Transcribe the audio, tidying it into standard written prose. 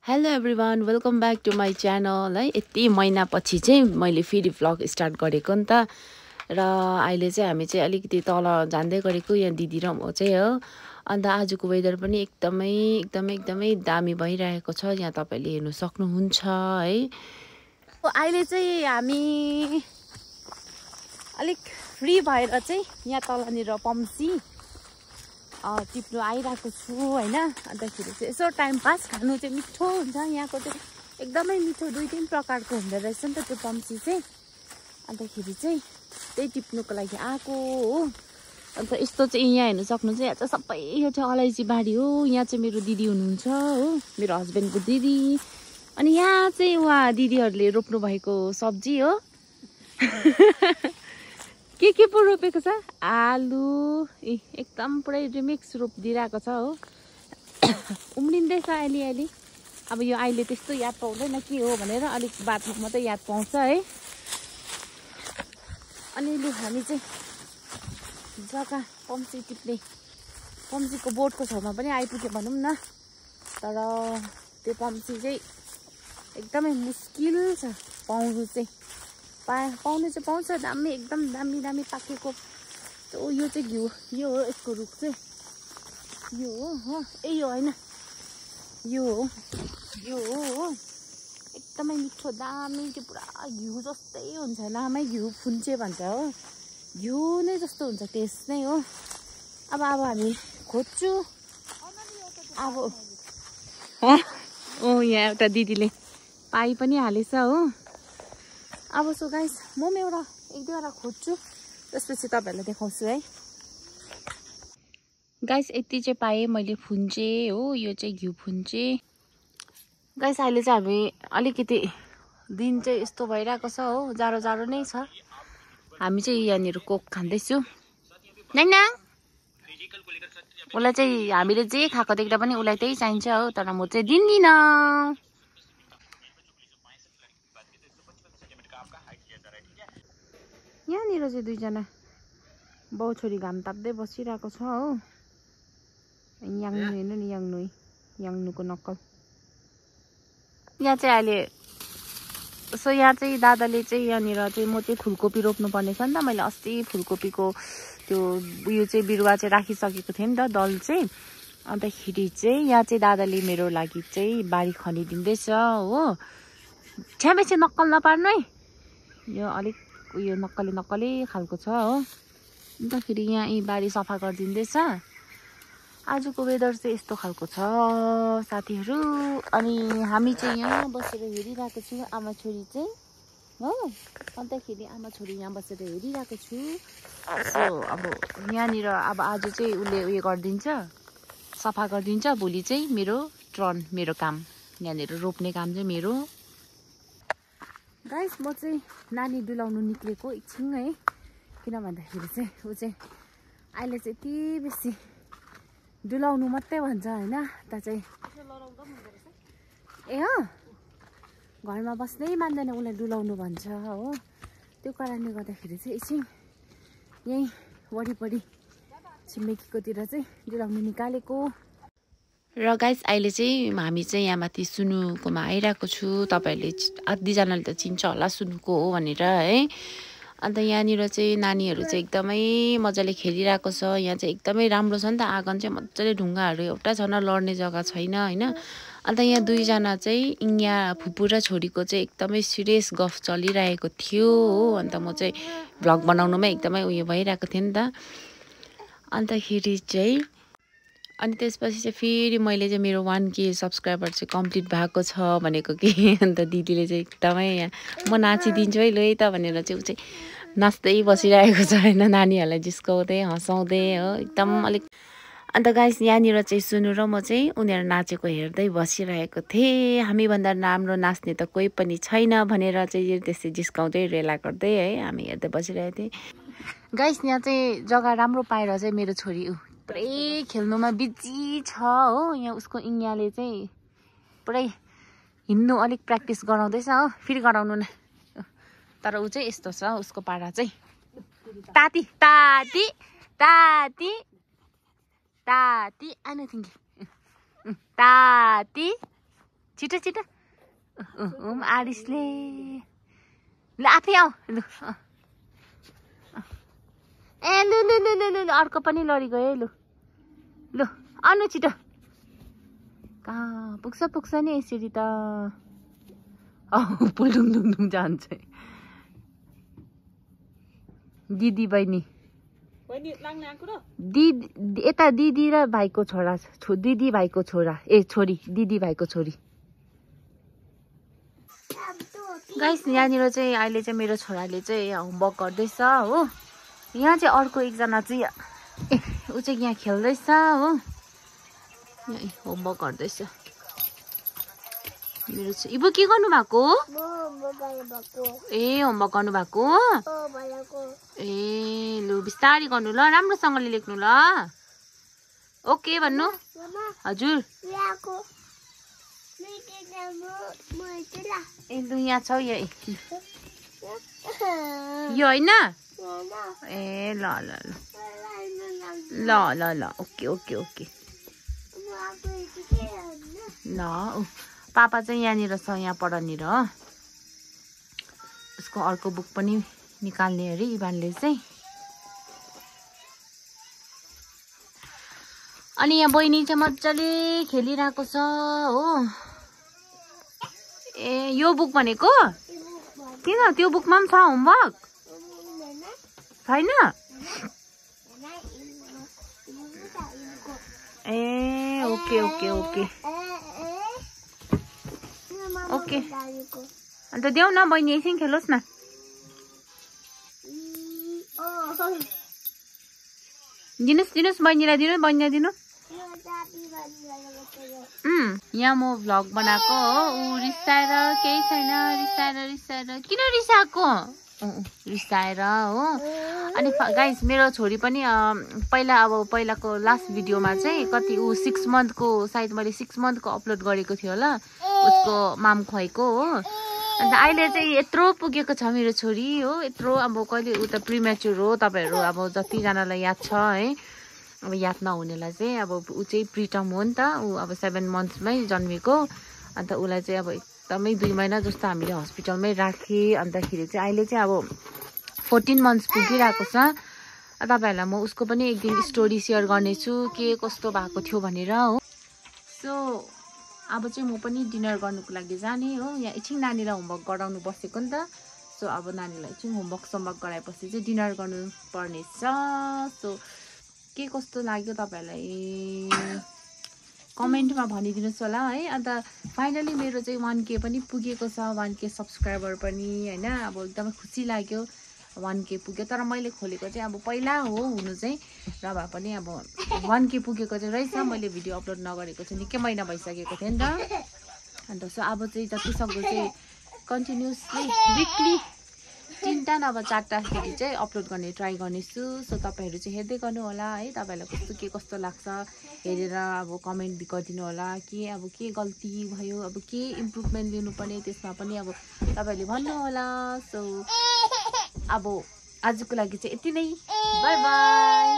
Hello everyone welcome back to my channel है। यति महिनापछि चाहिँ मैले फेरि भ्लग स्टार्ट गरेको नि त। र अहिले चाहिँ हामी चाहिँ अलिकति तल जाँदै गरेको यहाँ दिदी र म चाहिँ हो। अन्त आजको वेदर पनि एकदमै दामी भइरहेको छ। यहाँ तपाईँले हेर्नु सक्नुहुन्छ है। अहिले चाहिँ हामी अलिक फ्री भएर चाहिँ यहाँ तलनिर पम्सी टिप्नु आइरहेको छु हैन। अन्तखेरि चाहिँ यसो टाइम पास खानु चाहिँ मिठो हुन्छ। यहाँको चाहिँ एकदमै मिठो 2-3 प्रकारको हुँदो रहेछ नि त त्यो पम्सी चाहिँ। अन्तखेरि चाहिँ त्यही टिप्नुको लागि आएको हो। अन्त यस्तो चाहिँ यहाँ हेर्नु सक्नुहुन्छ। यहाँ चाहिँ सबै यो चाहिँ अलैँची बारी हो। यहाँ चाहिँ मेरो दिदी हुनुहुन्छ हो, मेरो हस्बेन्डको दिदी। अनि यहाँ चाहिँ उहाँ दिदीहरूले रोप्नु भएको सब्जी हो। के पो रोपेको छ? आलु एकदम पुरै रिमिक्स रोपिदिरहेको छ हो। उम्रिँदैछ अलि। अब यो अहिले त्यस्तो याद पाउँदैन के हो भनेर, अलिक बादमा मात्रै याद पाउँछ है। अनि लु हामी चाहिँ जग्गा पम्सी टिप्ने पम्सीको बोटको छेउमा पनि आइपुग्यो भनौँ न। तर त्यो पम्सी चाहिँ एकदमै मुस्किल छ पाउनु चाहिँ। पाउनु चाहिँ पाउँछ, दामी एकदम दामी पाकेको। यो चाहिँ घिउ, यो हो यसको रुख चाहिँ। यो हो यो होइन, यो हो एकदमै मिठो दामी। त्यो पुरा घिउ जस्तै हुन्छ, नामै घिउ फुन्चे भन्छ हो। घिउ नै जस्तो हुन्छ, टेस्ट नै हो। अब हामी खोज्छु अब। यहाँ एउटा दिदीले पाइ पनि हालेछ हो। अब सो गाइस म एक दुईवटा खोज्छु, त्यसपछि तपाईँहरूलाई देखाउँछु है। गाइस यति चाहिँ पाएँ मैले फुन्चे हो। यो चाहिँ घिउ फुन्चे। गाइस अहिले चाहिँ हामी अलिकति दिन चाहिँ यस्तो भइरहेको छ हो, जाडो नै छ। हामी चाहिँ यहाँनिर कोक खाँदैछु। नाइना उसलाई चाहिँ हामीले जे खाएको देख्दा पनि उसलाई त्यही चाहिन्छ हो। तर म चाहिँ दिन्दिनँ। यहाँनिर चाहिँ दुईजना बाउ छोरी घाम ताप्दै बसिरहेको छ हो। याङ्नु हेर्नु नि, याङ्नुको नक्कल। यहाँ चाहिँ अहिले यहाँ चाहिँ दादाले चाहिँ यहाँनिर चाहिँ म चाहिँ फुलकोपी रोप्नु पर्ने छ नि त। मैले अस्ति फुलकोपीको त्यो उयो चाहिँ बिरुवा चाहिँ राखिसकेको थिएँ नि त, दल चाहिँ। अन्तखेरि चाहिँ यहाँ चाहिँ दादाले मेरो लागि चाहिँ बारी खनिदिँदैछ हो। छ्यामेछि नक्कल नपार्नु है। यो अलिक उयो नक्कली खालको छ हो। अन्तखेरि यहाँ यी बारी सफा गरिदिँदैछ। आजको वेदर चाहिँ यस्तो खालको छ साथीहरू। अनि हामी चाहिँ यहाँ बसेर हेरिरहेको छु, आमा छोरी चाहिँ हो। अन्तखेरि आमा छोरी यहाँ बसेर हेरिरहेको छु। सो अब यहाँनिर अब आज चाहिँ उसले उयो गरिदिन्छ, सफा गरिदिन्छ। भोलि चाहिँ मेरो टर्न, मेरो काम यहाँनिर रोप्ने काम चाहिँ मेरो। गाइस म चाहिँ नानी डुलाउनु निक्लेको एकछिन है। किन भन्दाखेरि चाहिँ ऊ चाहिँ अहिले चाहिँ यति बेसी डुलाउनु मात्रै भन्छ होइन। त चाहिँ ए हो, घरमा बस्नै मान्दैन, उसलाई डुलाउनु भन्छ हो। त्यो कारणले गर्दाखेरि चाहिँ एकछिन यहीँ वरिपरि छिमेकीकोतिर चाहिँ डुलाउनु निकालेको। र गाइस अहिले चाहिँ हामी चाहिँ यहाँ माथि सुनुकोमा आइरहेको छु। तपाईँहरूले आधीजनाले त चिन्छ होला सुनुको हो भनेर है। अन्त यहाँनिर चाहिँ नानीहरू चाहिँ एकदमै मजाले खेलिरहेको छ। यहाँ चाहिँ एकदमै राम्रो छ नि त, आँगन चाहिँ मजाले ढुङ्गाहरू एउटा छैन, लड्ने जग्गा छैन होइन। अन्त यहाँ दुईजना चाहिँ यहाँ फुपू र छोरीको चाहिँ एकदमै सिरियस गफ चलिरहेको थियो हो। अन्त म चाहिँ भ्लग बनाउनुमै एकदमै उयो भइरहेको थियो नि त। अन्तखेरि चाहिँ अनि त्यसपछि चाहिँ फेरि मैले चाहिँ मेरो 1K सब्सक्राइबर चाहिँ कम्प्लिट भएको छ भनेको कि। अन्त दिदीले चाहिँ एकदमै म नाचिदिन्छु है ल है त भनेर चाहिँ ऊ चाहिँ नाच्दै बसिरहेको छ होइन। नानीहरूलाई जिस्काउँदै हँसाउँदै हो एकदम अलिक। अन्त गाइस यहाँनिर चाहिँ सुनु र म चाहिँ उनीहरू नाचेको हेर्दै बसिरहेको थिएँ। हामीभन्दा राम्रो नाच्ने त कोही पनि छैन भनेर चाहिँ त्यसै जिस्काउँदै रेला गर्दै है हामी हेर्दै बसिरहेको थिएँ। गाइस यहाँ चाहिँ जग्गा राम्रो पाएर चाहिँ मेरो छोरी पुरै खेल्नुमा बिजी छ हो। यहाँ उसको इङ्गाले चाहिँ पुरै हिँड्नु अलिक प्र्याक्टिस गराउँदैछ हो। फेरि गराउनु न। तर ऊ चाहिँ यस्तो छ उसको पारा चाहिँ। ताती ताती ताती ताती आइन थिङ्की ताती छिटो छिटो आरिसले ल आफै आऊ लु ए लु लु लु लु लु अर्को पनि लडिगयो है लु लु आउनु छिटो कहाँ पुग्छ नि यसरी त पुलुङ जान्छ दिदी बहिनी यता दिदी र भाइको छोरा दिदी भाइको छोरा ए छोरी दिदी भाइको छोरी गाइस यहाँनिर चाहिँ अहिले चाहिँ मेरो छोराले चाहिँ होमवर्क गर्दैछ हो यहाँ चाहिँ अर्को एकजना चाहिँ ऊ चाहिँ यहाँ खेल्दैछ हो होमवर्क गर्दैछ मेरो चाहिँ इबु के गर्नु भएको ए होमवर्क गर्नु भएको ए लु बिस्तारै गर्नु ल राम्रोसँगले लेख्नु ल ओके भन्नु हजुर ए लु यहाँ छ यो होइन ए ल ल ल ल ल ओके ओके ओके ल पापा चाहिँ यहाँनिर छ यहाँ पढाउनेर हो उसको अर्को बुक पनि निकाल्ने अरे इभानले चाहिँ अनि यहाँ बहिनी चाहिँ मजाले खेलिरहेको छ हो ए यो बुक भनेको किन त्यो बुकमा पनि छ होमवर्क छैन ए ओके ओके ओके ओके अन्त देऊ न बहिनी एकछिन खेलोस् न दिनुहोस् बहिनीलाई दिनु यहाँ म भ्लग बनाएको हो ऊ रिसाएर केही छैन रिसाएर किन रिसाएको रिसाएर हो अनि गाइस मेरो छोरी पनि पहिलाको लास्ट भिडियोमा चाहिँ कति ऊ 6 मन्थको सायद मैले 6 मन्थको अपलोड गरेको थियो होला उसको माम खुवाइको हो अन्त अहिले चाहिँ यत्रो पुगेको छ मेरो छोरी हो यत्रो अब कहिले ऊ त प्रिमेच्योर हो तपाईहरु अब जतिजनालाई याद छ है अब याद नहुनेलाई चाहिँ अब ऊ चाहिँ प्रिटर्म हो नि त ऊ अब 7 मन्थ्समै जन्मेको अन्त उसलाई चाहिँ अब एकदमै 2 महिना जस्तो हामीले हस्पिटलमै राखे अन्तखेरि चाहिँ अहिले चाहिँ अब 14 मन्थ्स पुगिरहेको छ तपाईहरुलाई म उसको पनि एक दिन स्टोरी शेयर गर्नेछु के कस्तो भएको थियो भनेर हो सो अब चाहिँ म पनि डिनर गर्नुको लागि जाने हो यहाँ एकछिन नानीलाई होमवर्क गराउनु बसेको नि त सो अब नानीलाई चाहिँ होमवर्क गराएपछि चाहिँ डिनर गर्नु पर्ने छ सो के कस्तो लाग्यो तपाईहरुलाई कमेन्टमा भनिदिनुस् होला है अन्त फाइनली मेरो चाहिँ 1K पनि पुगेको छ 1K सब्स्क्राइबर पनि हैन अब एकदमै खुसी लाग्यो 1K पुग्यो तर मैले खोलेको चाहिँ अब पहिला हो हुनु चाहिँ र भए पनि अब 1K पुगेको चाहिँ रहेछ मैले भिडियो अपलोड नगरेको चाहिँ निकै महिना भइसकेको थियो नि त अन्त सो अब चाहिँ जति सक्दो चाहिँ कन्टिन्युअसली विकली 3टा नभए 4टा भिडियो चाहिँ अपलोड गर्ने ट्राई गर्नेछु सो तपाईहरु चाहिँ हेर्दै गर्नु होला है तपाईहरुलाई कस्तो लाग्छ हेरेर अब कमेन्ट गरिदिनु होला के अब के गल्ती भयो अब के इम्प्रुभमेन्ट लिनुपर्ने त्यसमा पनि अब तपाईहरुले भन्नु होला सो अब आजको लागि चाहिँ यति नै बाइ बाइ